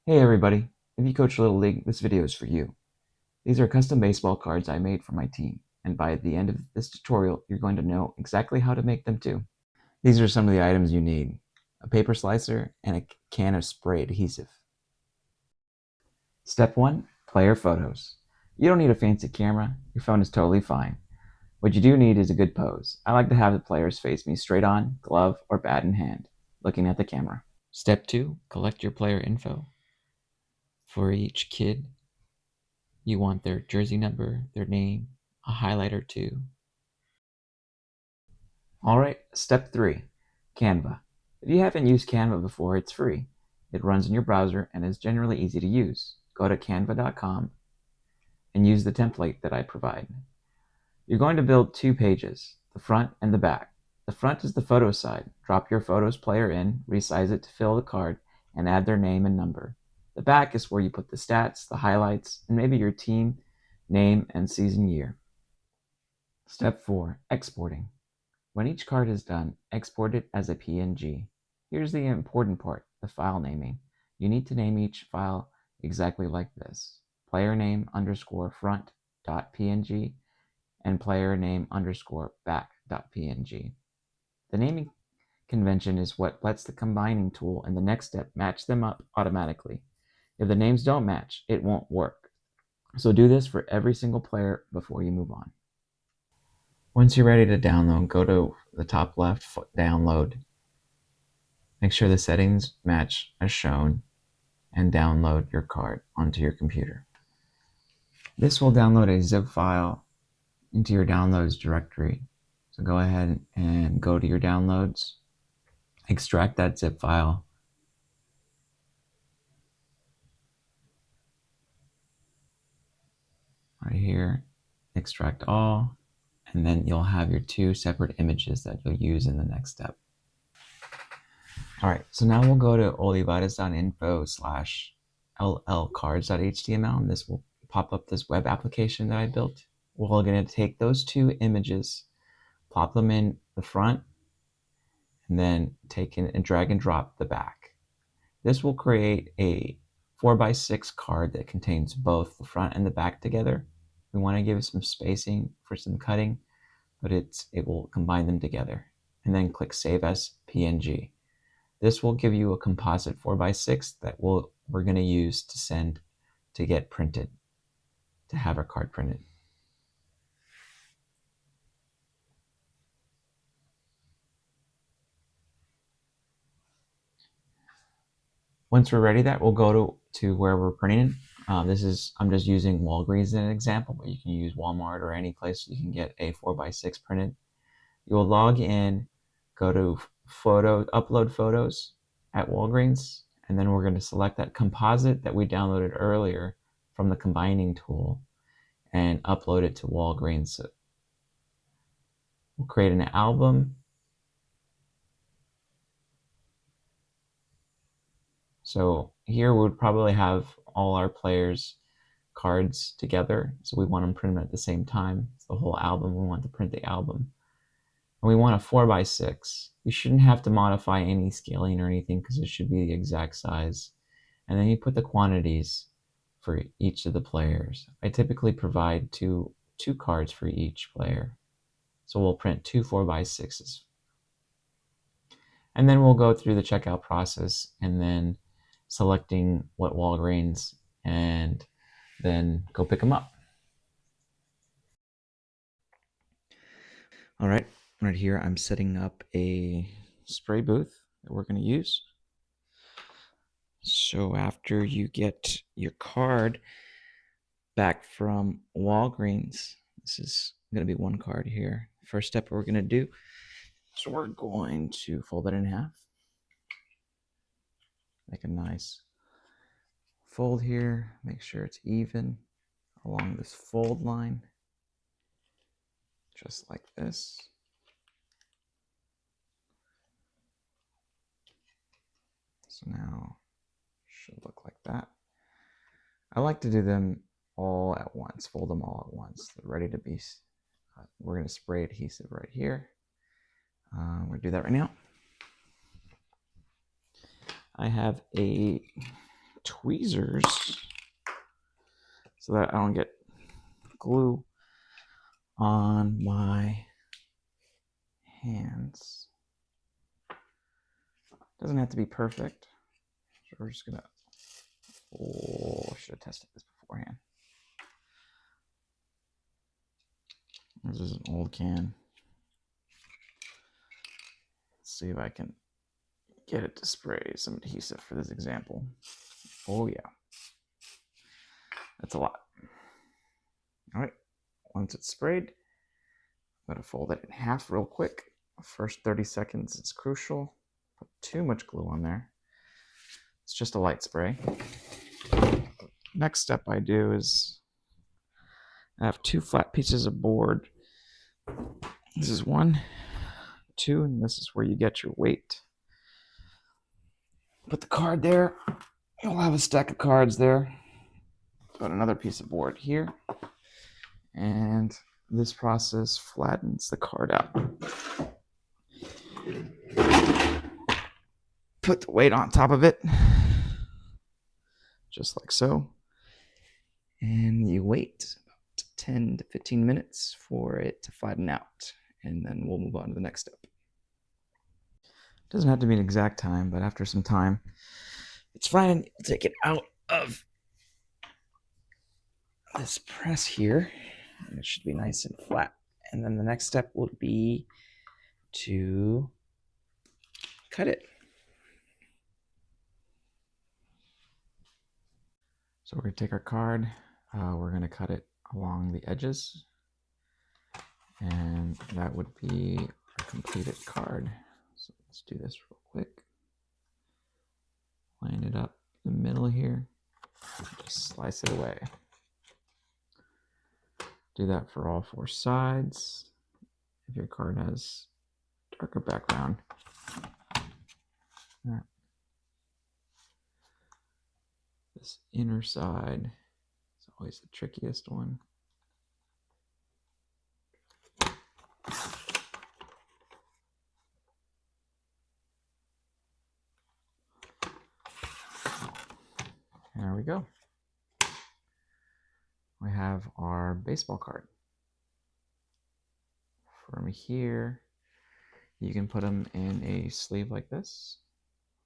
Hey everybody, if you coach Little League, this video is for you. These are custom baseball cards I made for my team, and by the end of this tutorial, you're going to know exactly how to make them too. These are some of the items you need: a paper slicer and a can of spray adhesive. Step 1, player photos. You don't need a fancy camera, your phone is totally fine. What you do need is a good pose. I like to have the players face me straight on, glove, or bat in hand, looking at the camera. Step 2, collect your player info. For each kid, you want their jersey number, their name, a highlight or two. All right, step 3, Canva. If you haven't used Canva before, it's free. It runs in your browser and is generally easy to use. Go to canva.com and use the template that I provide. You're going to build 2 pages, the front and the back. The front is the photo side. Drop your photos player in, resize it to fill the card, and add their name and number. The back is where you put the stats, the highlights, and maybe your team name and season year. Step 4, exporting. When each card is done, export it as a PNG. Here's the important part, the file naming. You need to name each file exactly like this: player name underscore front dot PNG and player name underscore back dot PNG. The naming convention is what lets the combining tool and the next step match them up automatically. If the names don't match, it won't work. So do this for every single player before you move on. Once you're ready to download, go to the top left, download. Make sure the settings match as shown and download your card onto your computer. This will download a zip file into your downloads directory. So go ahead and go to your downloads, extract that zip file, right here, extract all, and then you'll have your 2 separate images that you'll use in the next step. All right, so now we'll go to olivares.info/llcards.html, and this will pop up this web application that I built. We're going to take those 2 images, plop them in the front, and then take in and drag and drop the back. This will create a 4x6 card that contains both the front and the back together. We want to give some spacing for some cutting, but it will combine them together. And then click Save as PNG. This will give you a composite 4x6 that we're going to use to send to get printed, to have our card printed. Once we're ready, we'll go to where we're printing. I'm just using Walgreens as an example, but you can use Walmart or any place you can get a 4x6 printed. You'll log in, go to upload photos at Walgreens, and then we're going to select that composite that we downloaded earlier from the combining tool and upload it to Walgreens. So we'll create an album. So here we would probably have all our players' cards together. So we want them printed at the same time. It's the whole album. We want to print the album. And we want a 4x6. You shouldn't have to modify any scaling or anything because it should be the exact size. And then you put the quantities for each of the players. I typically provide two cards for each player. So we'll print 2 4x6s. And then we'll go through the checkout process and then selecting what Walgreens and then go pick them up. All right, right here I'm setting up a spray booth that we're going to use. So after you get your card back from Walgreens, this is going to be one card here. First step we're going to do, so we're going to fold it in half. Make a nice fold here, make sure it's even along this fold line, just like this. So now should look like that. I like to do them all at once, fold them all at once. They're ready to be, we're going to spray adhesive right here. We're going to do that right now. I have a tweezers so that I don't get glue on my hands. Doesn't have to be perfect. So we're just gonna, oh, I should have tested this beforehand. This is an old can. Let's see if I can get it to spray some adhesive for this example. Oh yeah, that's a lot. All right, once it's sprayed, I'm gonna fold it in half real quick. First 30 seconds is crucial. Put too much glue on there. It's just a light spray. Next step I do is I have 2 flat pieces of board. This is 1, 2, and this is where you get your weight. Put the card there. You'll have a stack of cards there. Put another piece of board here. And this process flattens the card out. Put the weight on top of it, just like so. And you wait about 10 to 15 minutes for it to flatten out. And then we'll move on to the next step. It doesn't have to be an exact time, but after some time, it's fine. Take it out of this press here. And it should be nice and flat. And then the next step will be to cut it. So we're going to take our card. We're going to cut it along the edges. And that would be a completed card. So let's do this real quick. Line it up in the middle here. Just slice it away. Do that for all 4 sides. If your card has darker background. This inner side is always the trickiest one. There we go. We have our baseball card. From here, you can put them in a sleeve like this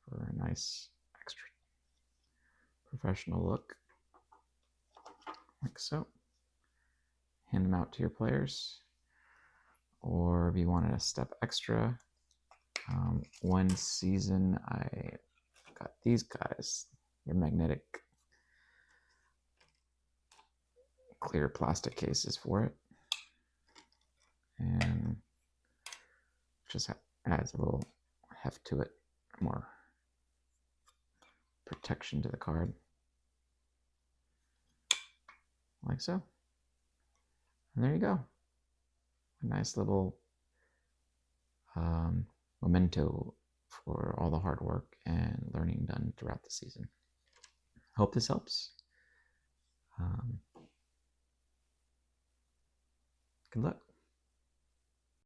for a nice extra professional look, like so. Hand them out to your players. Or if you wanted a step extra, one season I got these guys. They're magnetic clear plastic cases for it, and just adds a little heft to it, more protection to the card, like so. And there you go, a nice little memento for all the hard work and learning done throughout the season. Hope this helps. Good luck.